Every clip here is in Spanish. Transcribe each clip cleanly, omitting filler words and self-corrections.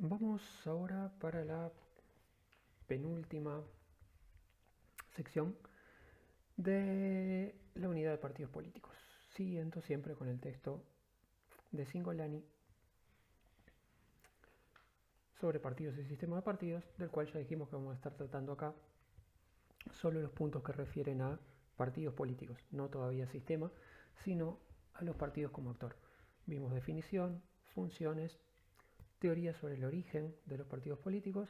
Vamos ahora para la penúltima sección de la unidad de partidos políticos. Siguiendo siempre con el texto de Cingolani sobre partidos y sistema de partidos, del cual ya dijimos que vamos a estar tratando acá solo los puntos que refieren a partidos políticos, no todavía sistema, sino a los partidos como actor. Vimos definición, funciones, teoría sobre el origen de los partidos políticos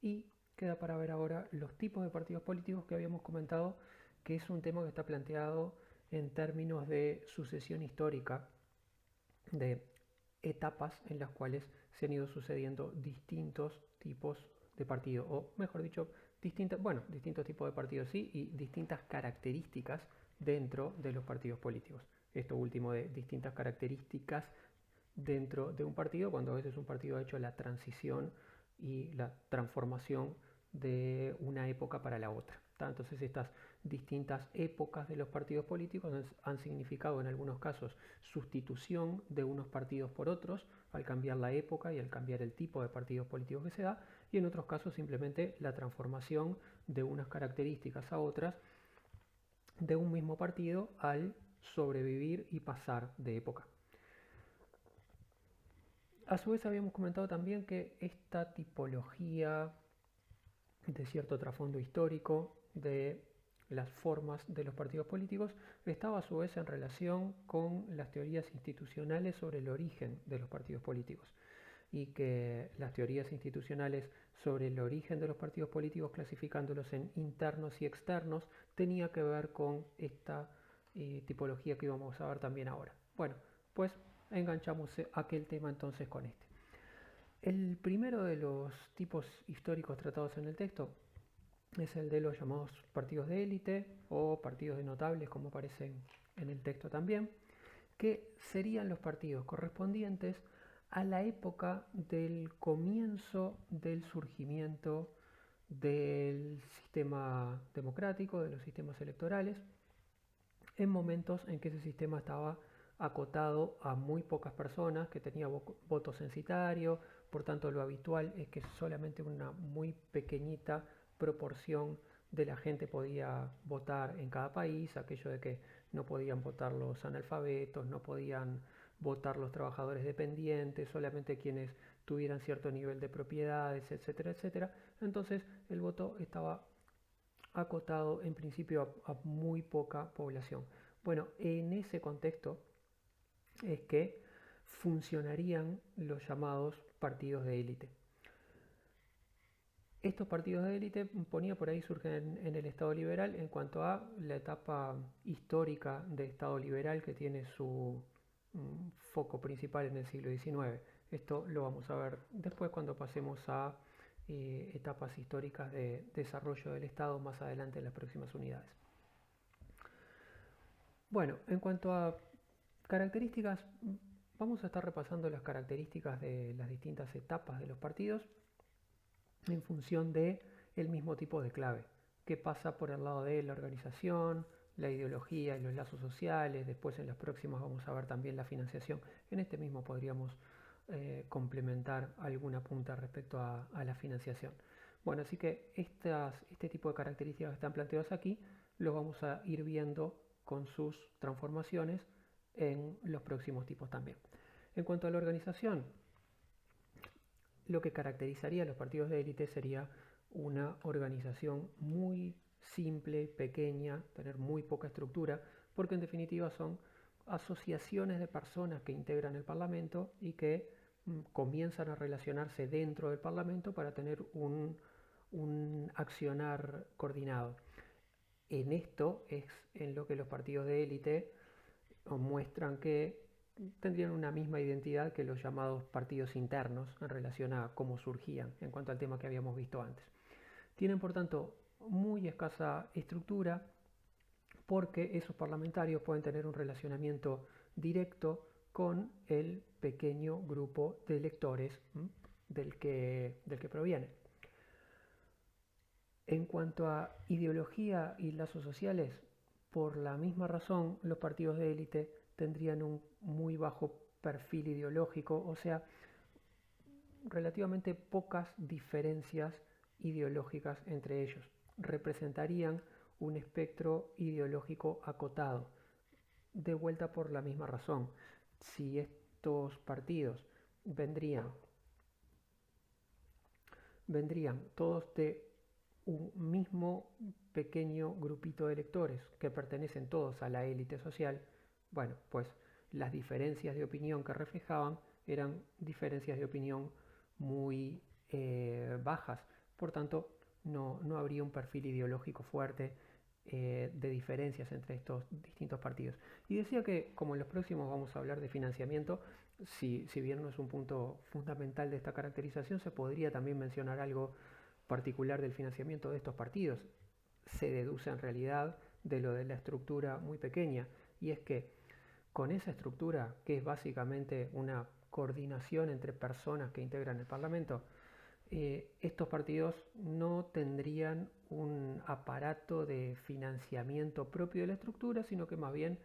y queda para ver ahora los tipos de partidos políticos que habíamos comentado, que es un tema que está planteado en términos de sucesión histórica, de etapas en las cuales se han ido sucediendo distintos tipos de partido, o mejor dicho, distintos tipos de partidos sí, y distintas características dentro de los partidos políticos. Esto último de distintas características dentro de un partido, cuando a veces un partido ha hecho la transición y la transformación de una época para la otra. Entonces estas distintas épocas de los partidos políticos han significado en algunos casos sustitución de unos partidos por otros al cambiar la época y al cambiar el tipo de partidos políticos que se da, y en otros casos simplemente la transformación de unas características a otras de un mismo partido al sobrevivir y pasar de época. A su vez habíamos comentado también que esta tipología de cierto trasfondo histórico de las formas de los partidos políticos estaba a su vez en relación con las teorías institucionales sobre el origen de los partidos políticos, y que las teorías institucionales sobre el origen de los partidos políticos, clasificándolos en internos y externos, tenía que ver con esta tipología que íbamos a ver también ahora. Bueno, pues enganchamos aquel tema entonces con este. El primero de los tipos históricos tratados en el texto es el de los llamados partidos de élite o partidos de notables, como aparecen en el texto también, que serían los partidos correspondientes a la época del comienzo del surgimiento del sistema democrático, de los sistemas electorales, en momentos en que ese sistema estaba acotado a muy pocas personas, que tenía voto censitario, por tanto lo habitual es que solamente una muy pequeñita proporción de la gente podía votar en cada país, aquello de que no podían votar los analfabetos, no podían votar los trabajadores dependientes, solamente quienes tuvieran cierto nivel de propiedades, etcétera, etcétera. Entonces el voto estaba acotado en principio a muy poca población. Bueno, en ese contexto es que funcionarían los llamados partidos de élite. Estos partidos de élite, ponía por ahí, surgen en el Estado liberal en cuanto a la etapa histórica de Estado liberal que tiene su foco principal en el siglo XIX. Esto lo vamos a ver después cuando pasemos a etapas históricas de desarrollo del Estado más adelante en las próximas unidades. Bueno, en cuanto a características, vamos a estar repasando las características de las distintas etapas de los partidos en función de el mismo tipo de clave, que pasa por el lado de la organización, la ideología y los lazos sociales. Después en las próximas vamos a ver también la financiación. En este mismo podríamos complementar alguna punta respecto a la financiación. Bueno, así que este tipo de características que están planteadas aquí los vamos a ir viendo con sus transformaciones en los próximos tipos también. En cuanto a la organización, lo que caracterizaría a los partidos de élite sería una organización muy simple, pequeña, tener muy poca estructura, porque en definitiva son asociaciones de personas que integran el Parlamento y que comienzan a relacionarse dentro del Parlamento para tener un accionar coordinado. En esto es en lo que los partidos de élite muestran que tendrían una misma identidad que los llamados partidos internos en relación a cómo surgían en cuanto al tema que habíamos visto antes. Tienen por tanto muy escasa estructura porque esos parlamentarios pueden tener un relacionamiento directo con el pequeño grupo de electores del que provienen. En cuanto a ideología y lazos sociales, por la misma razón los partidos de élite tendrían un muy bajo perfil ideológico, o sea, relativamente pocas diferencias ideológicas entre ellos. Representarían un espectro ideológico acotado. De vuelta por la misma razón. Si estos partidos vendrían todos de un mismo pequeño grupito de electores que pertenecen todos a la élite social, bueno, pues las diferencias de opinión que reflejaban eran diferencias de opinión muy bajas. Por tanto, no habría un perfil ideológico fuerte de diferencias entre estos distintos partidos. Y decía que, como en los próximos vamos a hablar de financiamiento, si bien no es un punto fundamental de esta caracterización, se podría también mencionar algo particular del financiamiento de estos partidos. Se deduce en realidad de lo de la estructura muy pequeña, y es que con esa estructura, que es básicamente una coordinación entre personas que integran el Parlamento, estos partidos no tendrían un aparato de financiamiento propio de la estructura, sino que más bien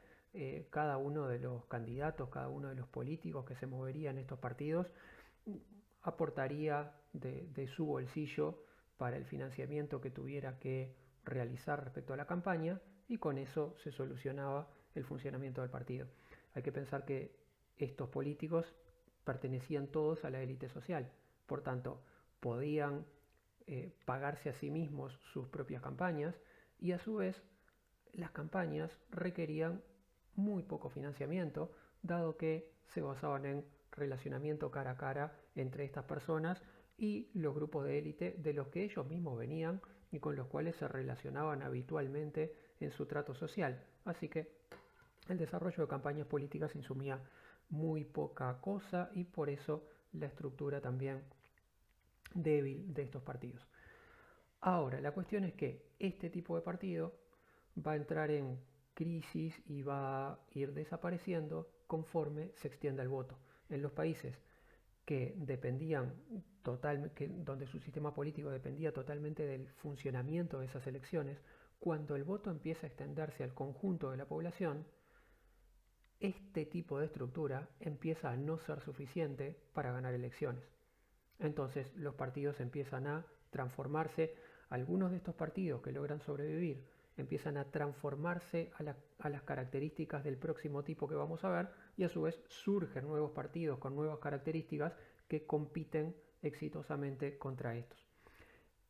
cada uno de los candidatos, cada uno de los políticos que se moverían en estos partidos aportaría de su bolsillo para el financiamiento que tuviera que realizar respecto a la campaña, y con eso se solucionaba el funcionamiento del partido. Hay que pensar que estos políticos pertenecían todos a la élite social, por tanto podían pagarse a sí mismos sus propias campañas, y a su vez las campañas requerían muy poco financiamiento, dado que se basaban en relacionamiento cara a cara entre estas personas y los grupos de élite de los que ellos mismos venían y con los cuales se relacionaban habitualmente en su trato social. Así que el desarrollo de campañas políticas insumía muy poca cosa, y por eso la estructura también débil de estos partidos. Ahora, la cuestión es que este tipo de partido va a entrar en crisis y va a ir desapareciendo conforme se extienda el voto. En los países que dependían donde su sistema político dependía totalmente del funcionamiento de esas elecciones, cuando el voto empieza a extenderse al conjunto de la población, este tipo de estructura empieza a no ser suficiente para ganar elecciones. Entonces los partidos empiezan a transformarse. Algunos de estos partidos que logran sobrevivir empiezan a transformarse a las características del próximo tipo que vamos a ver, y a su vez surgen nuevos partidos con nuevas características que compiten exitosamente contra estos.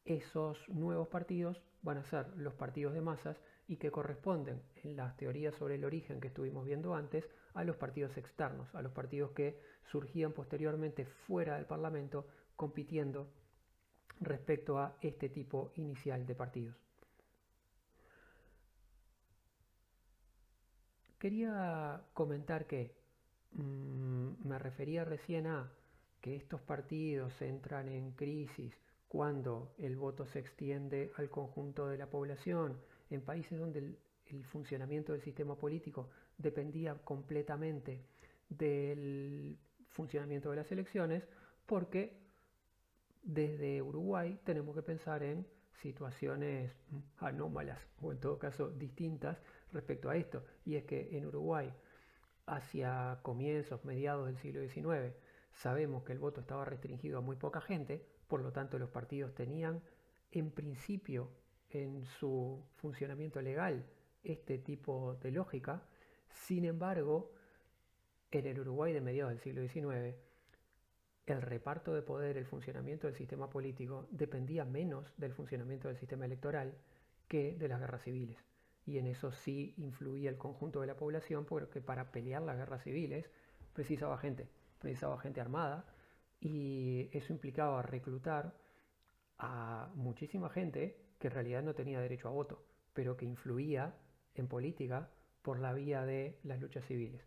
Esos nuevos partidos van a ser los partidos de masas, y que corresponden, en las teorías sobre el origen que estuvimos viendo antes, a los partidos externos, a los partidos que surgían posteriormente fuera del Parlamento, compitiendo respecto a este tipo inicial de partidos. Quería comentar que me refería recién a que estos partidos entran en crisis cuando el voto se extiende al conjunto de la población, en países donde el funcionamiento del sistema político dependía completamente del funcionamiento de las elecciones, porque desde Uruguay tenemos que pensar en situaciones anómalas, o en todo caso distintas respecto a esto. Y es que en Uruguay, hacia comienzos, mediados del siglo XIX, sabemos que el voto estaba restringido a muy poca gente, por lo tanto los partidos tenían en principio en su funcionamiento legal este tipo de lógica. Sin embargo, en el Uruguay de mediados del siglo XIX, el reparto de poder, el funcionamiento del sistema político dependía menos del funcionamiento del sistema electoral que de las guerras civiles. Y en eso sí influía el conjunto de la población, porque para pelear las guerras civiles precisaba gente armada, y eso implicaba reclutar a muchísima gente que en realidad no tenía derecho a voto, pero que influía en política por la vía de las luchas civiles.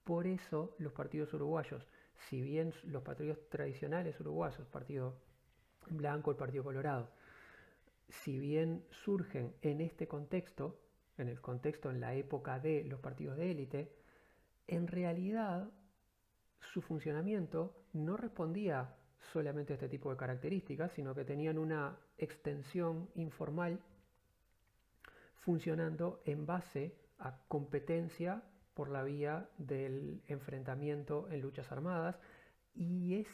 Por eso los partidos uruguayos, si bien los partidos tradicionales uruguayos, Partido Blanco, el Partido Colorado, si bien surgen en este contexto, en la época de los partidos de élite, en realidad su funcionamiento no respondía solamente a este tipo de características, sino que tenían una extensión informal funcionando en base a competencia por la vía del enfrentamiento en luchas armadas, y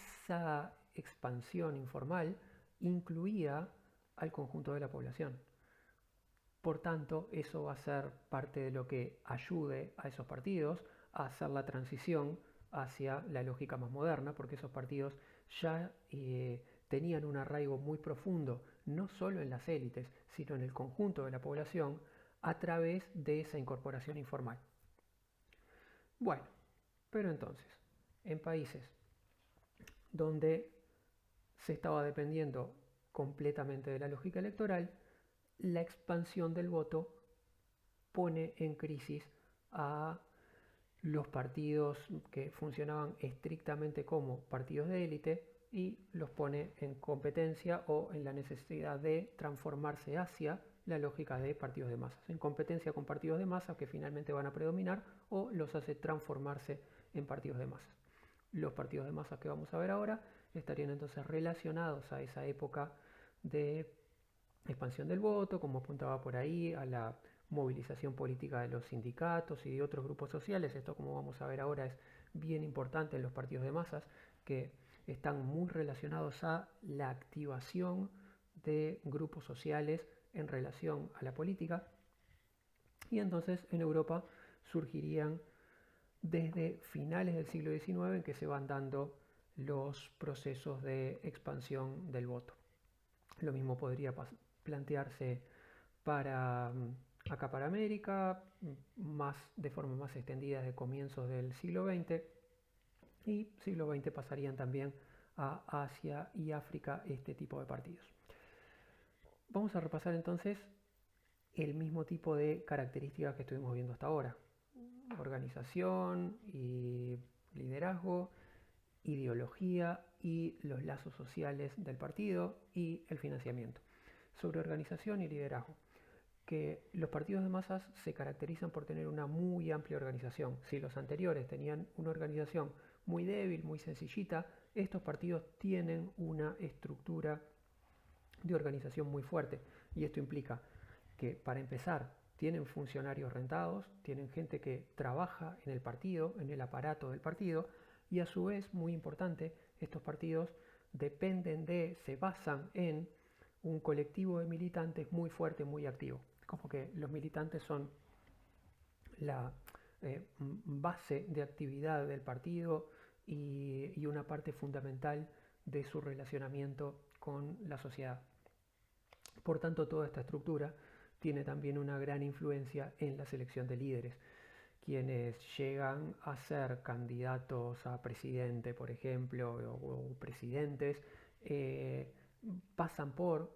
expansión informal incluía al conjunto de la población. Por tanto, eso va a ser parte de lo que ayude a esos partidos a hacer la transición hacia la lógica más moderna, porque esos partidos ya tenían un arraigo muy profundo, no solo en las élites, sino en el conjunto de la población, a través de esa incorporación informal. Bueno, pero entonces, en países donde se estaba dependiendo completamente de la lógica electoral, la expansión del voto pone en crisis a los partidos que funcionaban estrictamente como partidos de élite y los pone en competencia o en la necesidad de transformarse hacia la lógica de partidos de masas, en competencia con partidos de masas que finalmente van a predominar o los hace transformarse en partidos de masas. Los partidos de masas que vamos a ver ahora estarían entonces relacionados a esa época de expansión del voto, como apuntaba por ahí, a la movilización política de los sindicatos y de otros grupos sociales. Esto, como vamos a ver ahora, es bien importante en los partidos de masas, que están muy relacionados a la activación de grupos sociales en relación a la política. Y entonces en Europa surgirían desde finales del siglo XIX en que se van dando los procesos de expansión del voto. Lo mismo podría plantearse para acá para América, de forma más extendida de comienzos del siglo XX, y siglo XX pasarían también a Asia y África este tipo de partidos. Vamos a repasar entonces el mismo tipo de características que estuvimos viendo hasta ahora: organización y liderazgo, ideología y los lazos sociales del partido y el financiamiento. Sobre organización y liderazgo, que los partidos de masas se caracterizan por tener una muy amplia organización. Si los anteriores tenían una organización muy débil, muy sencillita, estos partidos tienen una estructura de organización muy fuerte, y esto implica que, para empezar, tienen funcionarios rentados, tienen gente que trabaja en el partido, en el aparato del partido, y a su vez, muy importante, estos partidos se basan en un colectivo de militantes muy fuerte, muy activo. Como que los militantes son la base de actividad del partido y una parte fundamental de su relacionamiento con la sociedad. Por tanto, toda esta estructura tiene también una gran influencia en la selección de líderes. Quienes llegan a ser candidatos a presidente, por ejemplo, o presidentes, pasan por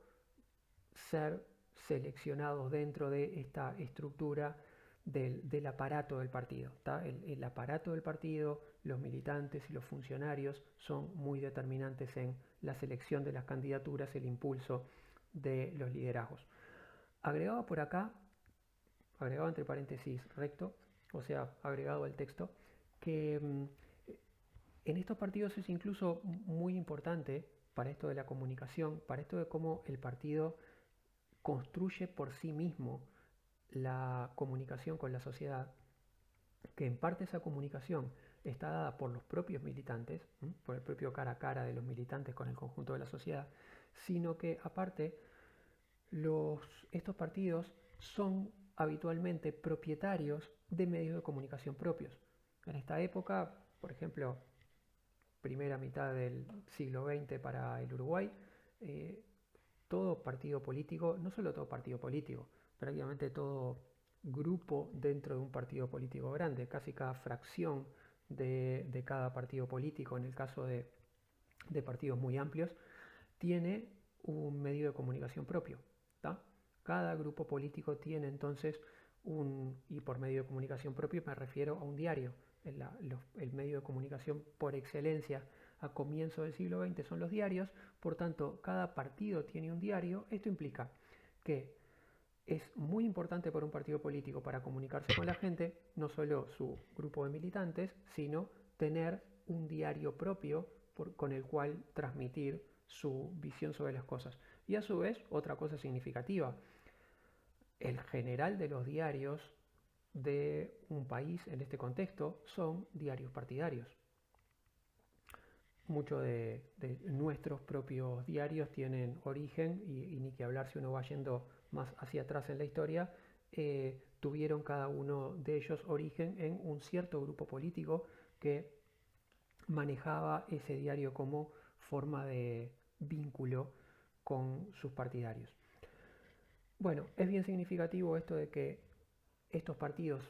ser seleccionados dentro de esta estructura del aparato del partido. El aparato del partido, los militantes y los funcionarios son muy determinantes en la selección de las candidaturas, el impulso de los liderazgos. Agregado por acá, agregado entre paréntesis recto, o sea, agregado al texto, que en estos partidos es incluso muy importante para esto de la comunicación, para esto de cómo el partido construye por sí mismo la comunicación con la sociedad, que en parte esa comunicación está dada por los propios militantes, por el propio cara a cara de los militantes con el conjunto de la sociedad, sino que aparte estos partidos son habitualmente propietarios de medios de comunicación propios. En esta época, por ejemplo, primera mitad del siglo XX para el Uruguay, todo partido político, no solo todo partido político, prácticamente todo grupo dentro de un partido político grande, casi cada fracción de cada partido político, en el caso de partidos muy amplios, tiene un medio de comunicación propio. Cada grupo político tiene entonces y por medio de comunicación propio me refiero a un diario. El medio de comunicación por excelencia a comienzos del siglo XX son los diarios, por tanto cada partido tiene un diario. Esto implica que es muy importante para un partido político, para comunicarse con la gente, no solo su grupo de militantes, sino tener un diario propio con el cual transmitir su visión sobre las cosas. Y a su vez, otra cosa significativa: el general de los diarios de un país en este contexto son diarios partidarios. muchos de nuestros propios diarios tienen origen, y ni que hablar si uno va yendo más hacia atrás en la historia, tuvieron cada uno de ellos origen en un cierto grupo político que manejaba ese diario como forma de vínculo con sus partidarios. Bueno, es bien significativo esto de que estos partidos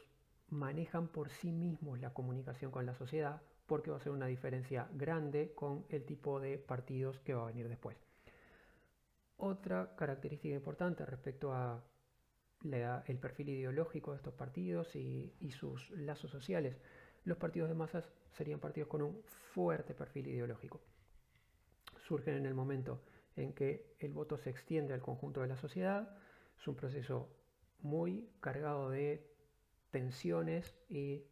manejan por sí mismos la comunicación con la sociedad, porque va a ser una diferencia grande con el tipo de partidos que va a venir después. Otra característica importante respecto a el perfil ideológico de estos partidos y sus lazos sociales: los partidos de masas serían partidos con un fuerte perfil ideológico. Surgen en el momento en que el voto se extiende al conjunto de la sociedad. Es un proceso muy cargado de tensiones y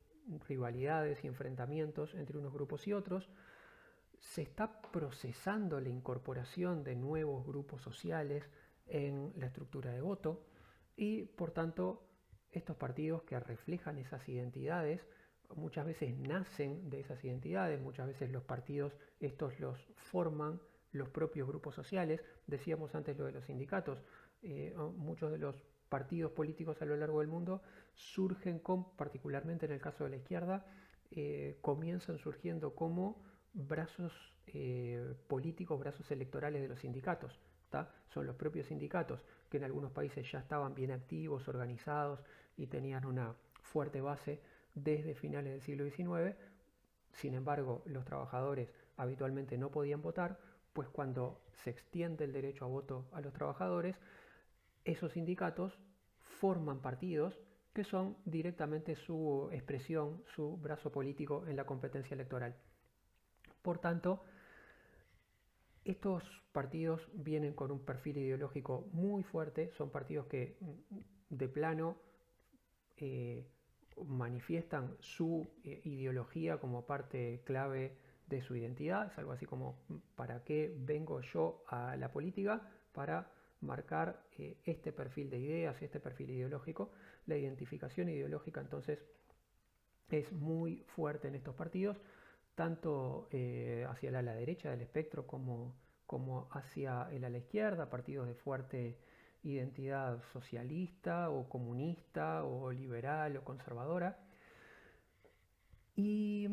rivalidades y enfrentamientos entre unos grupos y otros. Se está procesando la incorporación de nuevos grupos sociales en la estructura de voto, y por tanto estos partidos que reflejan esas identidades muchas veces nacen de esas identidades, muchas veces los partidos estos los forman los propios grupos sociales. Decíamos antes lo de los sindicatos. Muchos de los partidos políticos a lo largo del mundo surgen particularmente en el caso de la izquierda, comienzan surgiendo como brazos políticos, brazos electorales de los sindicatos. ¿Tá? Son los propios sindicatos que en algunos países ya estaban bien activos, organizados y tenían una fuerte base desde finales del siglo XIX. Sin embargo, los trabajadores habitualmente no podían votar, pues cuando se extiende el derecho a voto a los trabajadores, esos sindicatos forman partidos que son directamente su expresión, su brazo político en la competencia electoral. Por tanto, estos partidos vienen con un perfil ideológico muy fuerte, son partidos que de plano manifiestan su ideología como parte clave de su identidad. Es algo así como: ¿para qué vengo yo a la política? Para marcar este perfil de ideas, este perfil ideológico. La identificación ideológica entonces es muy fuerte en estos partidos, tanto hacia el ala derecha del espectro como hacia el ala izquierda, partidos de fuerte identidad socialista o comunista o liberal o conservadora. Y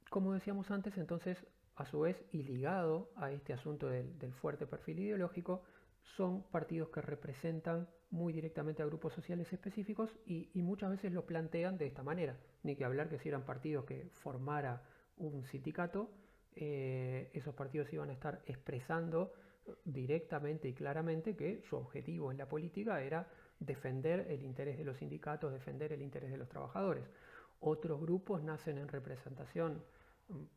como decíamos antes, entonces, a su vez, y ligado a este asunto del fuerte perfil ideológico, son partidos que representan muy directamente a grupos sociales específicos, y muchas veces lo plantean de esta manera. Ni que hablar que si eran partidos que formara un sindicato, esos partidos iban a estar expresando directamente y claramente que su objetivo en la política era defender el interés de los sindicatos, defender el interés de los trabajadores. Otros grupos nacen en representación,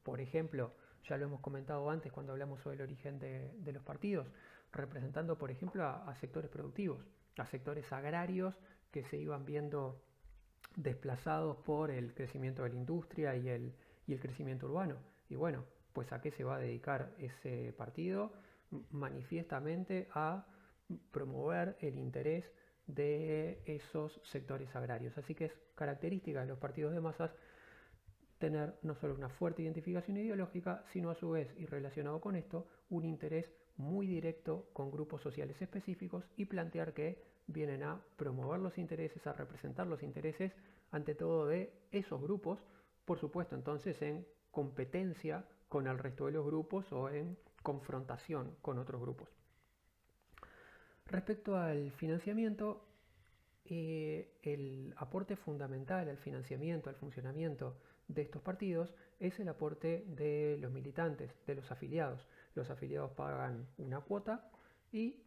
por ejemplo, ya lo hemos comentado antes cuando hablamos sobre el origen de los partidos, representando por ejemplo a sectores productivos, a sectores agrarios que se iban viendo desplazados por el crecimiento de la industria y el crecimiento urbano. Y bueno, pues ¿a qué se va a dedicar ese partido? Manifiestamente a promover el interés de esos sectores agrarios. Así que es característica de los partidos de masas tener no solo una fuerte identificación ideológica, sino a su vez, y relacionado con esto, un interés muy directo con grupos sociales específicos, y plantear que vienen a promover los intereses, a representar los intereses ante todo de esos grupos, por supuesto entonces en competencia con el resto de los grupos o en confrontación con otros grupos. Respecto al financiamiento, el aporte fundamental al financiamiento, al funcionamiento de estos partidos es el aporte de los militantes, de los afiliados. Los afiliados pagan una cuota y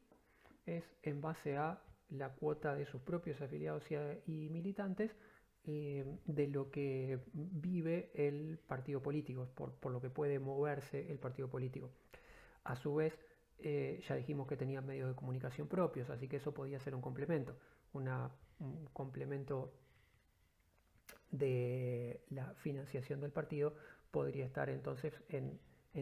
es en base a la cuota de sus propios afiliados y militantes de lo que vive el partido político, por lo que puede moverse el partido político. A su vez, ya dijimos que tenían medios de comunicación propios, así que eso podía ser un complemento, un complemento de la financiación del partido podría estar entonces en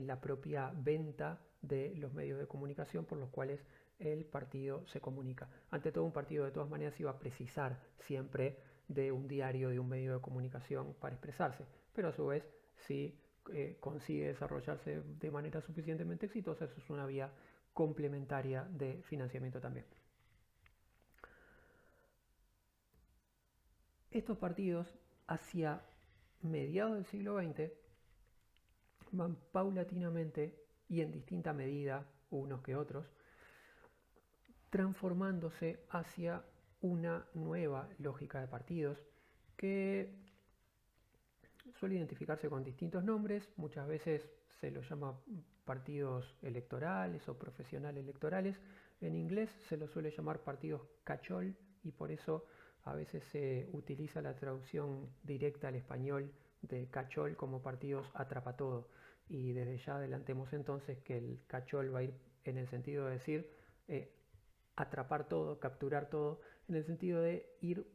la propia venta de los medios de comunicación por los cuales el partido se comunica. Ante todo, un partido de todas maneras iba a precisar siempre de un diario, de un medio de comunicación para expresarse, pero a su vez sí consigue desarrollarse de manera suficientemente exitosa, eso es una vía complementaria de financiamiento también. Estos partidos, hacia mediados del siglo XX, van paulatinamente y en distinta medida, unos que otros, transformándose hacia una nueva lógica de partidos que suele identificarse con distintos nombres. Muchas veces se los llama partidos electorales o profesionales electorales. En inglés se los suele llamar partidos cachol, y por eso a veces se utiliza la traducción directa al español de cachol como partidos atrapatodo. Y desde ya adelantemos entonces que el cachol va a ir en el sentido de decir atrapar todo, capturar todo, en el sentido de ir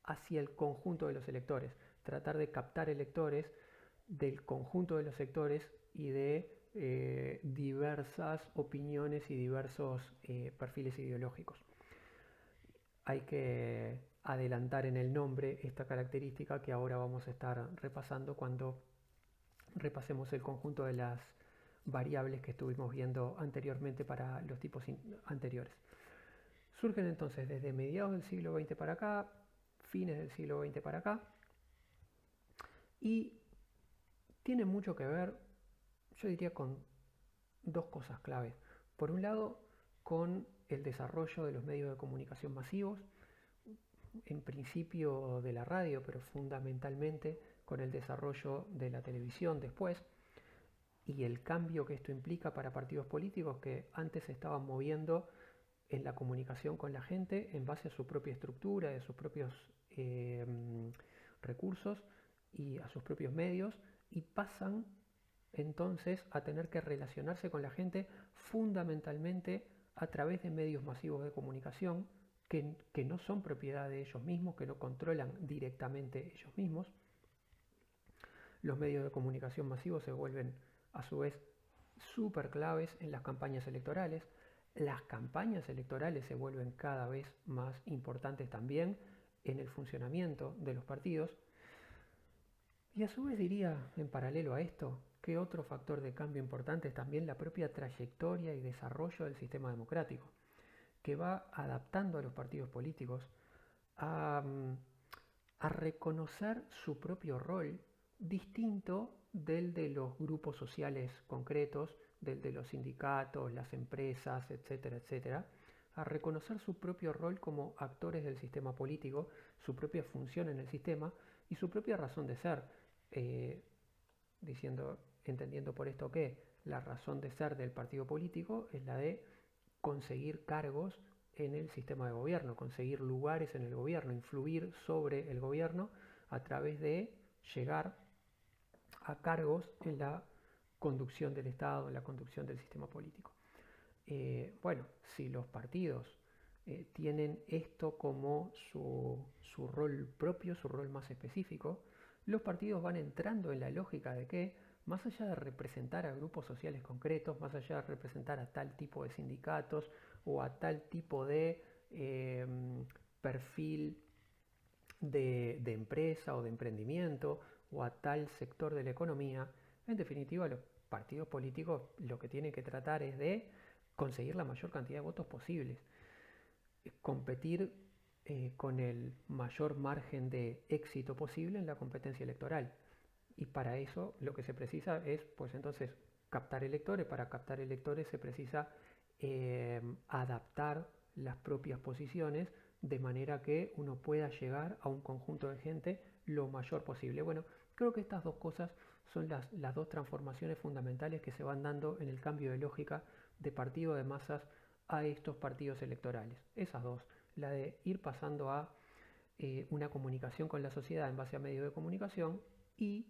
hacia el conjunto de los electores, tratar de captar electores del conjunto de los sectores y de diversas opiniones y diversos perfiles ideológicos. Hay que adelantar en el nombre esta característica que ahora vamos a estar repasando cuando repasemos el conjunto de las variables que estuvimos viendo anteriormente para los tipos anteriores. Surgen entonces desde mediados del siglo XX para acá, fines del siglo XX para acá, y tiene mucho que ver, yo diría, con dos cosas claves. Por un lado, con el desarrollo de los medios de comunicación masivos, en principio de la radio, pero fundamentalmente con el desarrollo de la televisión después, y el cambio que esto implica para partidos políticos que antes se estaban moviendo en la comunicación con la gente en base a su propia estructura, de sus propios recursos y a sus propios medios, y pasan entonces a tener que relacionarse con la gente fundamentalmente a través de medios masivos de comunicación que no son propiedad de ellos mismos, que no controlan directamente ellos mismos. Los medios de comunicación masivos se vuelven a su vez súper claves en las campañas electorales. Las campañas electorales se vuelven cada vez más importantes también en el funcionamiento de los partidos. Y a su vez diría, en paralelo a esto, que otro factor de cambio importante es también la propia trayectoria y desarrollo del sistema democrático, que va adaptando a los partidos políticos a reconocer su propio rol distinto del de los grupos sociales concretos, del de los sindicatos, las empresas, etcétera, etcétera, a reconocer su propio rol como actores del sistema político, su propia función en el sistema y su propia razón de ser, entendiendo por esto que la razón de ser del partido político es la de conseguir cargos en el sistema de gobierno, conseguir lugares en el gobierno, influir sobre el gobierno a través de llegar a cargos en la conducción del Estado, en la conducción del sistema político. Bueno, si los partidos tienen esto como su rol propio, su rol más específico, los partidos van entrando en la lógica de que, más allá de representar a grupos sociales concretos, más allá de representar a tal tipo de sindicatos o a tal tipo de perfil de empresa o de emprendimiento o a tal sector de la economía, en definitiva los partidos políticos lo que tienen que tratar es de conseguir la mayor cantidad de votos posibles, competir con el mayor margen de éxito posible en la competencia electoral. Y para eso lo que se precisa es, pues entonces, captar electores. Para captar electores se precisa adaptar las propias posiciones de manera que uno pueda llegar a un conjunto de gente lo mayor posible. Bueno, creo que estas dos cosas son las dos transformaciones fundamentales que se van dando en el cambio de lógica de partido de masas a estos partidos electorales. Esas dos, la de ir pasando a una comunicación con la sociedad en base a medios de comunicación y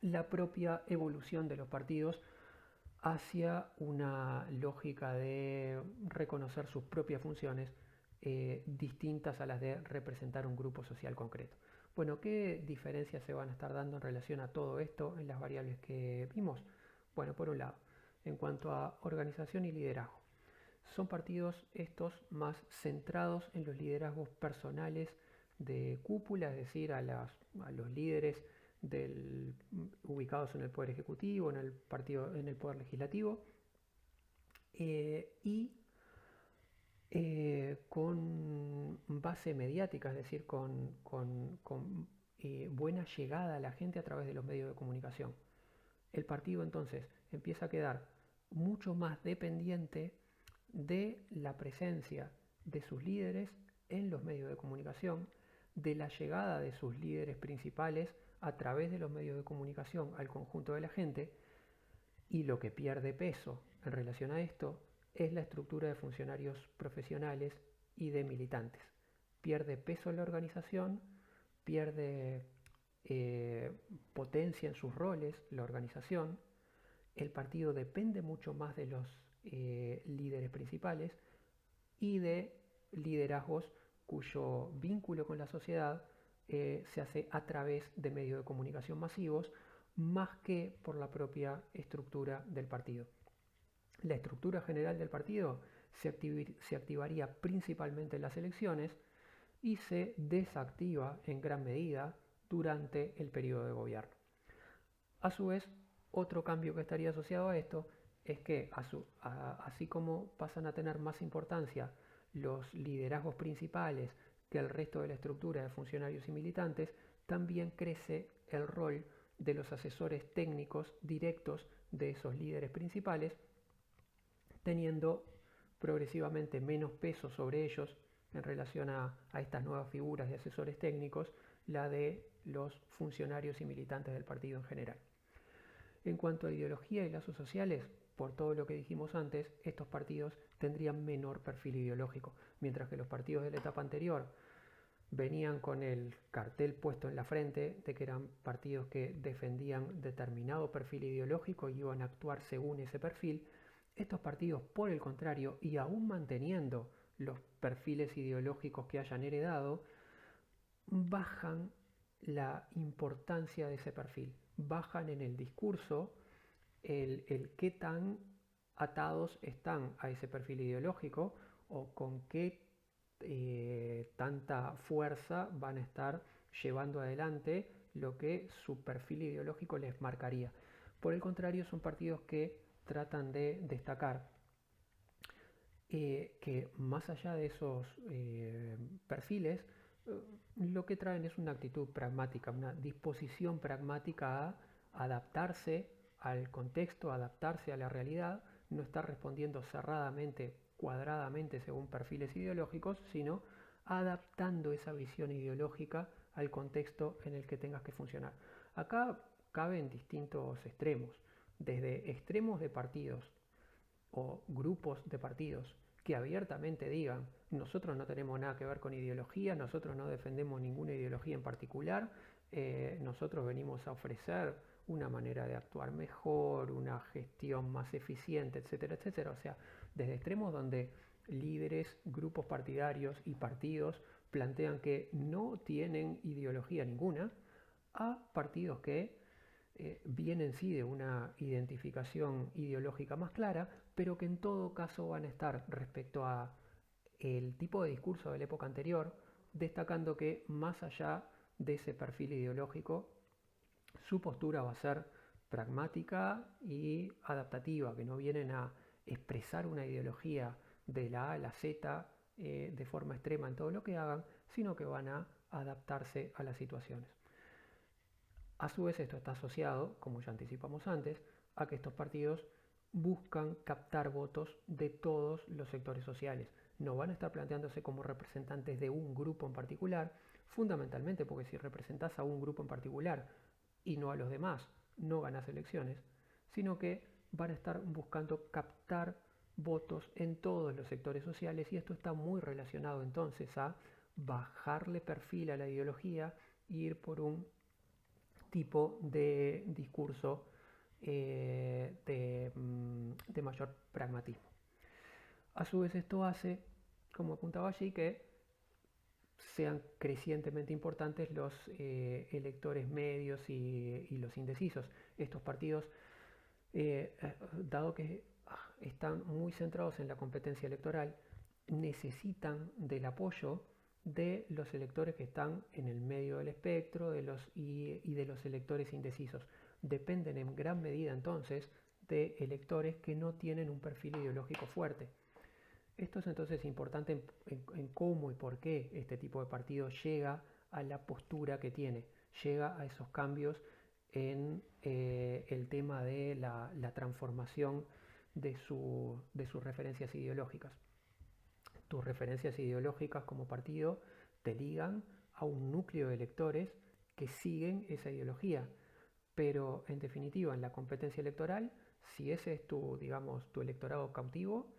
la propia evolución de los partidos hacia una lógica de reconocer sus propias funciones distintas a las de representar un grupo social concreto. Bueno, ¿qué diferencias se van a estar dando en relación a todo esto en las variables que vimos? Bueno, por un lado, en cuanto a organización y liderazgo, son partidos estos más centrados en los liderazgos personales de cúpula, es decir, a los líderes ubicados en el Poder Ejecutivo, en el Poder Legislativo, y con base mediática, es decir, con buena llegada a la gente a través de los medios de comunicación. El partido entonces empieza a quedar mucho más dependiente de la presencia de sus líderes en los medios de comunicación, de la llegada de sus líderes principales a través de los medios de comunicación al conjunto de la gente, y lo que pierde peso en relación a esto es la estructura de funcionarios profesionales y de militantes. Pierde peso en la organización, pierde potencia en sus roles, la organización. El partido depende mucho más de los líderes principales y de liderazgos cuyo vínculo con la sociedad se hace a través de medios de comunicación masivos, más que por la propia estructura del partido. La estructura general del partido se activaría principalmente en las elecciones y se desactiva en gran medida durante el periodo de gobierno. A su vez, otro cambio que estaría asociado a esto es que así como pasan a tener más importancia los liderazgos principales que el resto de la estructura de funcionarios y militantes, también crece el rol de los asesores técnicos directos de esos líderes principales, teniendo progresivamente menos peso sobre ellos en relación a estas nuevas figuras de asesores técnicos, la de los funcionarios y militantes del partido en general. En cuanto a ideología y lazos sociales, por todo lo que dijimos antes, estos partidos tendrían menor perfil ideológico, mientras que los partidos de la etapa anterior venían con el cartel puesto en la frente de que eran partidos que defendían determinado perfil ideológico y iban a actuar según ese perfil. Estos partidos, por el contrario, y aún manteniendo los perfiles ideológicos que hayan heredado, bajan la importancia de ese perfil, bajan en el discurso el qué tan atados están a ese perfil ideológico o con qué tanta fuerza van a estar llevando adelante lo que su perfil ideológico les marcaría. Por el contrario, son partidos que tratan de destacar que más allá de esos perfiles, lo que traen es una actitud pragmática, una disposición pragmática a adaptarse al contexto, adaptarse a la realidad, no estar respondiendo cerradamente, cuadradamente según perfiles ideológicos, sino adaptando esa visión ideológica al contexto en el que tengas que funcionar. Acá caben distintos extremos, desde extremos de partidos o grupos de partidos que abiertamente digan: nosotros no tenemos nada que ver con ideología, nosotros no defendemos ninguna ideología en particular, nosotros venimos a ofrecer una manera de actuar mejor, una gestión más eficiente, etcétera, etcétera. O sea, desde extremos donde líderes, grupos partidarios y partidos plantean que no tienen ideología ninguna, a partidos que vienen sí de una identificación ideológica más clara, pero que en todo caso van a estar respecto a el tipo de discurso de la época anterior, destacando que más allá de ese perfil ideológico, su postura va a ser pragmática y adaptativa, que no vienen a expresar una ideología de la A a la Z de forma extrema en todo lo que hagan, sino que van a adaptarse a las situaciones. A su vez, esto está asociado, como ya anticipamos antes, a que estos partidos buscan captar votos de todos los sectores sociales. No van a estar planteándose como representantes de un grupo en particular, fundamentalmente porque si representas a un grupo en particular y no a los demás, no ganas elecciones, sino que van a estar buscando captar votos en todos los sectores sociales, y esto está muy relacionado entonces a bajarle perfil a la ideología e ir por un tipo de discurso de mayor pragmatismo. A su vez, esto hace, como apuntaba allí, que sean crecientemente importantes los electores medios y los indecisos. Estos partidos, dado que están muy centrados en la competencia electoral, necesitan del apoyo de los electores que están en el medio del espectro y de los electores indecisos. Dependen en gran medida entonces de electores que no tienen un perfil ideológico fuerte. Esto es entonces importante en cómo y por qué este tipo de partido llega a la postura que tiene, llega a esos cambios en el tema de la transformación de sus referencias ideológicas. Tus referencias ideológicas como partido te ligan a un núcleo de electores que siguen esa ideología. Pero en definitiva, en la competencia electoral, si ese es tu electorado cautivo,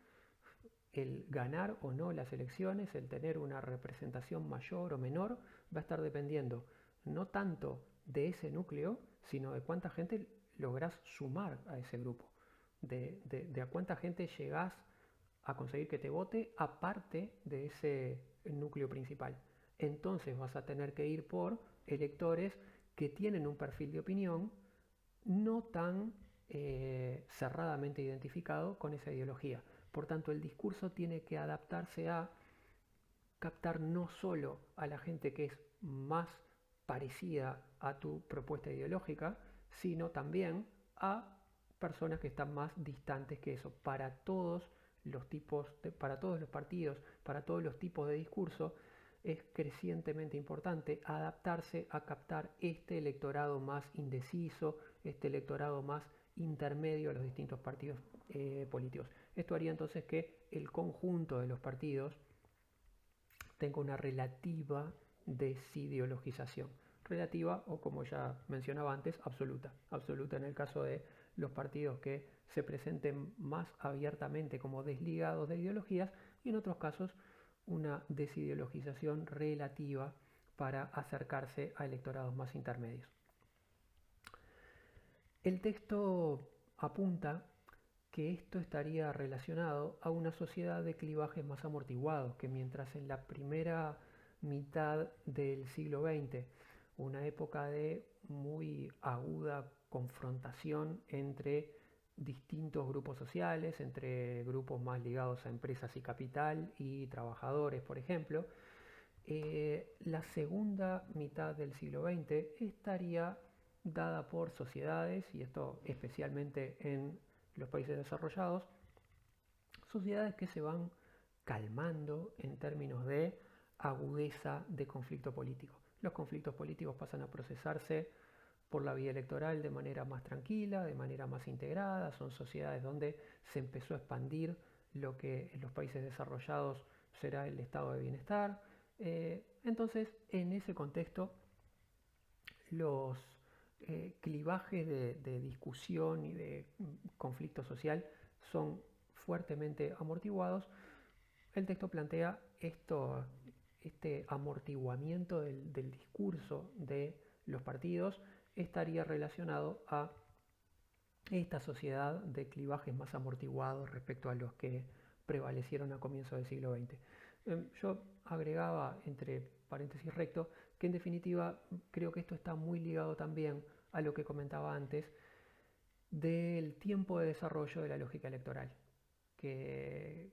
el ganar o no las elecciones, el tener una representación mayor o menor, va a estar dependiendo no tanto de ese núcleo, sino de cuánta gente lográs sumar a ese grupo, de a cuánta gente llegás a conseguir que te vote aparte de ese núcleo principal. Entonces vas a tener que ir por electores que tienen un perfil de opinión no tan cerradamente identificado con esa ideología. Por tanto, el discurso tiene que adaptarse a captar no solo a la gente que es más parecida a tu propuesta ideológica, sino también a personas que están más distantes que eso. Para todos los para todos los partidos, para todos los tipos de discurso, es crecientemente importante adaptarse a captar este electorado más indeciso, este electorado más intermedio a los distintos partidos políticos. Esto haría entonces que el conjunto de los partidos tenga una relativa desideologización. Relativa o, como ya mencionaba antes, absoluta. Absoluta en el caso de los partidos que se presenten más abiertamente como desligados de ideologías, y en otros casos una desideologización relativa para acercarse a electorados más intermedios. El texto apunta que esto estaría relacionado a una sociedad de clivajes más amortiguados, que mientras en la primera mitad del siglo XX, una época de muy aguda confrontación entre distintos grupos sociales, entre grupos más ligados a empresas y capital y trabajadores, por ejemplo, la segunda mitad del siglo XX estaría dada por sociedades, y esto especialmente en los países desarrollados, sociedades que se van calmando en términos de agudeza de conflicto político. Los conflictos políticos pasan a procesarse por la vía electoral de manera más tranquila, de manera más integrada. Son sociedades donde se empezó a expandir lo que en los países desarrollados será el estado de bienestar. Entonces, en ese contexto, los clivajes de discusión y de conflicto social son fuertemente amortiguados. El texto plantea este amortiguamiento del discurso de los partidos estaría relacionado a esta sociedad de clivajes más amortiguados respecto a los que prevalecieron a comienzos del siglo XX. Yo agregaba, entre paréntesis recto, que en definitiva creo que esto está muy ligado también a lo que comentaba antes del tiempo de desarrollo de la lógica electoral. Que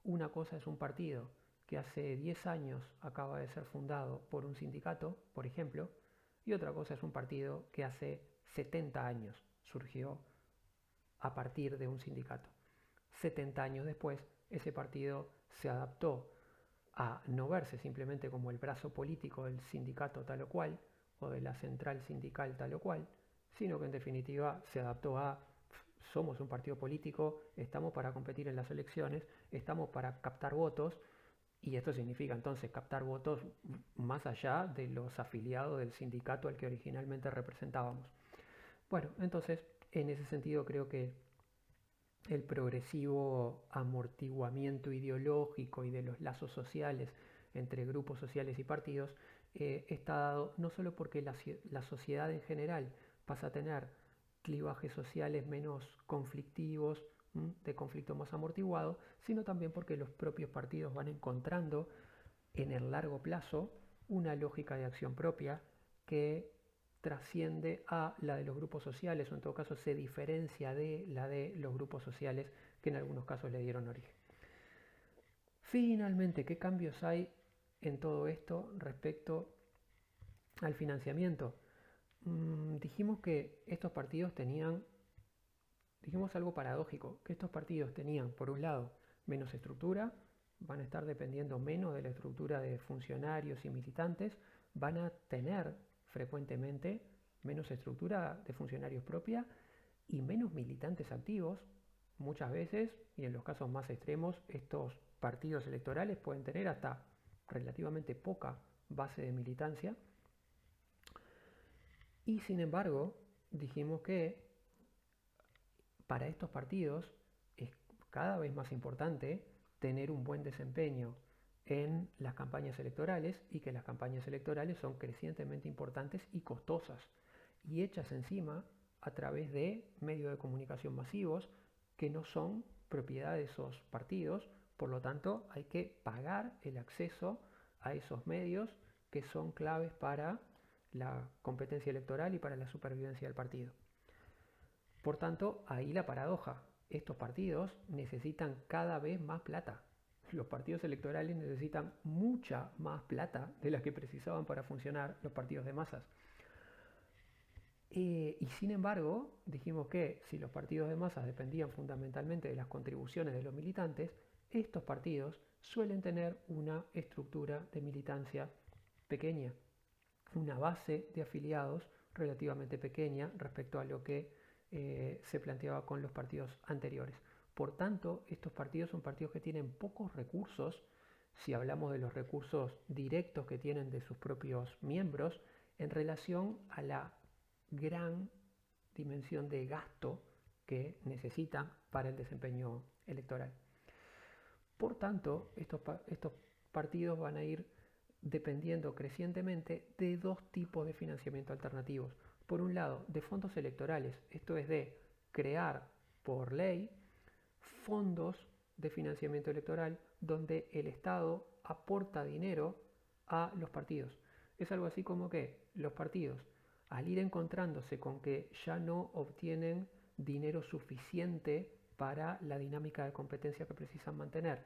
una cosa es un partido que hace 10 años acaba de ser fundado por un sindicato, por ejemplo, y otra cosa es un partido que hace 70 años surgió a partir de un sindicato. 70 años después, ese partido se adaptó a no verse simplemente como el brazo político del sindicato tal o cual, o de la central sindical tal o cual, sino que en definitiva se adaptó a somos un partido político, estamos para competir en las elecciones, estamos para captar votos, y esto significa entonces captar votos más allá de los afiliados del sindicato al que originalmente representábamos. Bueno, entonces en ese sentido creo que el progresivo amortiguamiento ideológico y de los lazos sociales entre grupos sociales y partidos está dado no solo porque la sociedad en general pasa a tener clivajes sociales menos conflictivos, de conflicto más amortiguado, sino también porque los propios partidos van encontrando en el largo plazo una lógica de acción propia que trasciende a la de los grupos sociales, o en todo caso se diferencia de la de los grupos sociales que en algunos casos le dieron origen. Finalmente, ¿qué cambios hay en todo esto respecto al financiamiento? Dijimos que estos partidos dijimos algo paradójico, que estos partidos tenían, por un lado, menos estructura, van a estar dependiendo menos de la estructura de funcionarios y militantes, van a tener frecuentemente menos estructura de funcionarios propia y menos militantes activos. Muchas veces, y en los casos más extremos, estos partidos electorales pueden tener hasta relativamente poca base de militancia. Y sin embargo, dijimos que para estos partidos es cada vez más importante tener un buen desempeño en las campañas electorales y que las campañas electorales son crecientemente importantes y costosas y hechas encima a través de medios de comunicación masivos que no son propiedad de esos partidos, por lo tanto hay que pagar el acceso a esos medios que son claves para la competencia electoral y para la supervivencia del partido. Por tanto, ahí la paradoja. Estos partidos necesitan cada vez más plata. Los partidos electorales necesitan mucha más plata de la que precisaban para funcionar los partidos de masas. Y sin embargo, dijimos que si los partidos de masas dependían fundamentalmente de las contribuciones de los militantes, estos partidos suelen tener una estructura de militancia pequeña, una base de afiliados relativamente pequeña respecto a lo que se planteaba con los partidos anteriores. Por tanto, estos partidos son partidos que tienen pocos recursos, si hablamos de los recursos directos que tienen de sus propios miembros, en relación a la gran dimensión de gasto que necesitan para el desempeño electoral. Por tanto, estos partidos van a ir dependiendo crecientemente de dos tipos de financiamiento alternativos. Por un lado, de fondos electorales, esto es de crear por ley fondos de financiamiento electoral donde el Estado aporta dinero a los partidos. Es algo así como que los partidos, al ir encontrándose con que ya no obtienen dinero suficiente para la dinámica de competencia que precisan mantener,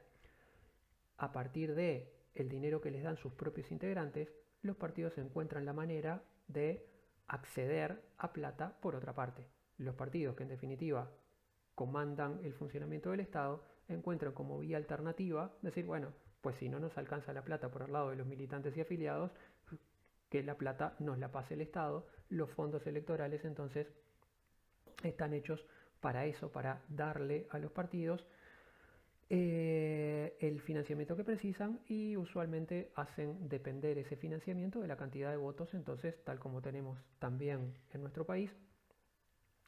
a partir de el dinero que les dan sus propios integrantes, los partidos encuentran la manera de acceder a plata por otra parte. Los partidos que en definitiva comandan el funcionamiento del Estado encuentran como vía alternativa decir, bueno, pues si no nos alcanza la plata por el lado de los militantes y afiliados, que la plata nos la pase el Estado. Los fondos electorales entonces están hechos para eso, para darle a los partidos el financiamiento que precisan y usualmente hacen depender ese financiamiento de la cantidad de votos. Entonces, tal como tenemos también en nuestro país,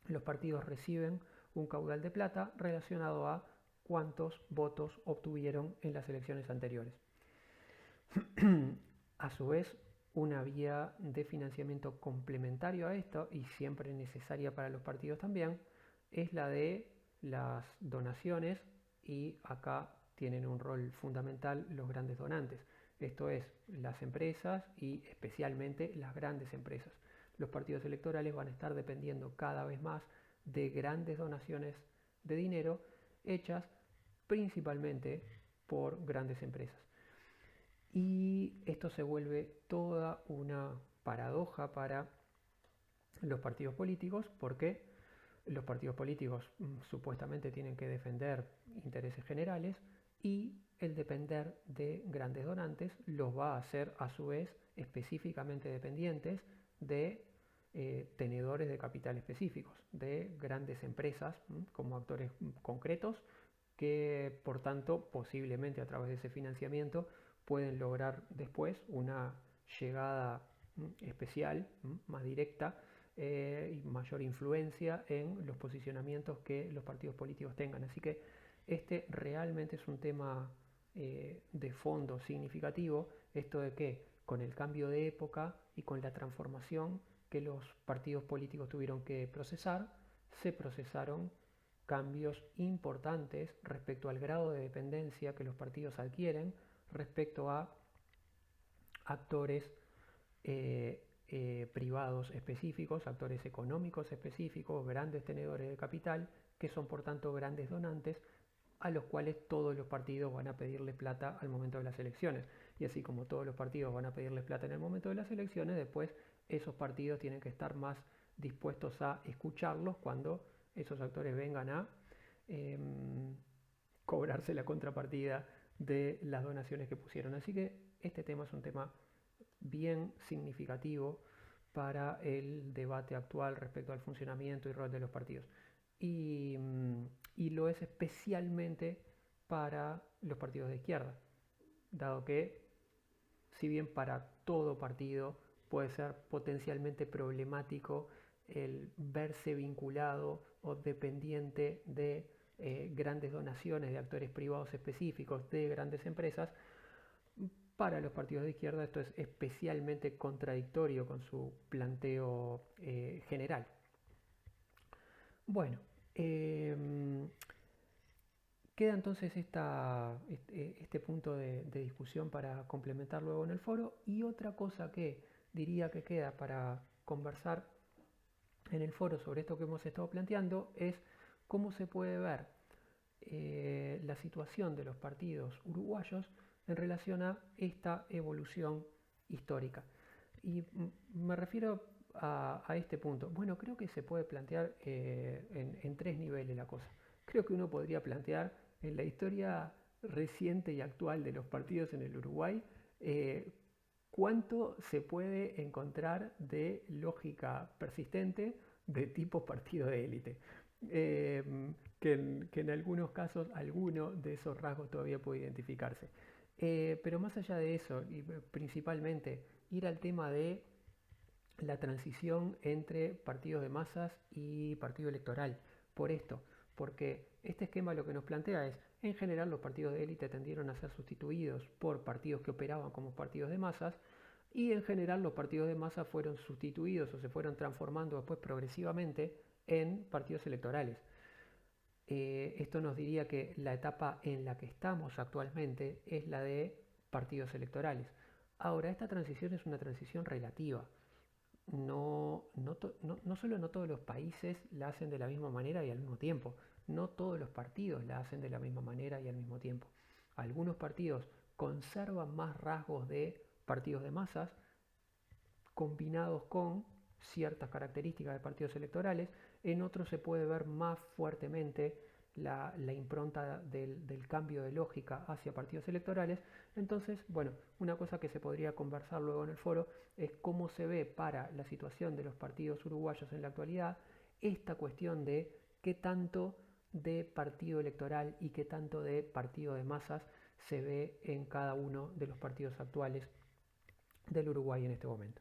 los partidos reciben un caudal de plata relacionado a cuántos votos obtuvieron en las elecciones anteriores. A su vez, una vía de financiamiento complementario a esto y siempre necesaria para los partidos también es la de las donaciones, y acá tienen un rol fundamental los grandes donantes, esto es, las empresas y especialmente las grandes empresas. Los partidos electorales van a estar dependiendo cada vez más de grandes donaciones de dinero hechas principalmente por grandes empresas. Y esto se vuelve toda una paradoja para los partidos políticos porque los partidos políticos supuestamente tienen que defender intereses generales y el depender de grandes donantes los va a hacer a su vez específicamente dependientes de tenedores de capital específicos, de grandes empresas como actores concretos que por tanto posiblemente a través de ese financiamiento pueden lograr después una llegada especial, más directa y mayor influencia en los posicionamientos que los partidos políticos tengan. Así que este realmente es un tema de fondo significativo, esto de que con el cambio de época y con la transformación que los partidos políticos tuvieron que procesar, se procesaron cambios importantes respecto al grado de dependencia que los partidos adquieren respecto a actores privados específicos, actores económicos específicos, grandes tenedores de capital, que son por tanto grandes donantes, a los cuales todos los partidos van a pedirle plata al momento de las elecciones. Y así como todos los partidos van a pedirle plata en el momento de las elecciones, después esos partidos tienen que estar más dispuestos a escucharlos cuando esos actores vengan a eh, cobrarse la contrapartida de las donaciones que pusieron. Así que este tema es un tema bien significativo para el debate actual respecto al funcionamiento y rol de los partidos. Y, y lo es especialmente para los partidos de izquierda, dado que si bien para todo partido puede ser potencialmente problemático el verse vinculado o dependiente de grandes donaciones de actores privados específicos de grandes empresas, para los partidos de izquierda esto es especialmente contradictorio con su planteo general. Bueno, queda entonces este punto de discusión para complementar luego en el foro, y otra cosa que diría que queda para conversar en el foro sobre esto que hemos estado planteando es cómo se puede ver la situación de los partidos uruguayos en relación a esta evolución histórica. Y me refiero a este punto. Bueno, creo que se puede plantear en tres niveles la cosa. Creo que uno podría plantear en la historia reciente y actual de los partidos en el Uruguay cuánto se puede encontrar de lógica persistente de tipo partido de élite. Que en algunos casos alguno de esos rasgos todavía puede identificarse. Pero más allá de eso, y principalmente ir al tema de la transición entre partidos de masas y partido electoral. Por esto, porque este esquema lo que nos plantea es, en general los partidos de élite tendieron a ser sustituidos por partidos que operaban como partidos de masas, y en general los partidos de masas fueron sustituidos o se fueron transformando después progresivamente en partidos electorales. Esto nos diría que la etapa en la que estamos actualmente es la de partidos electorales. Ahora, esta transición es una transición relativa. No solo no todos los países la hacen de la misma manera y al mismo tiempo, no todos los partidos la hacen de la misma manera y al mismo tiempo. Algunos partidos conservan más rasgos de partidos de masas combinados con ciertas características de partidos electorales, en otros se puede ver más fuertemente la impronta del cambio de lógica hacia partidos electorales. Entonces, bueno, una cosa que se podría conversar luego en el foro es cómo se ve para la situación de los partidos uruguayos en la actualidad esta cuestión de qué tanto de partido electoral y qué tanto de partido de masas se ve en cada uno de los partidos actuales del Uruguay en este momento.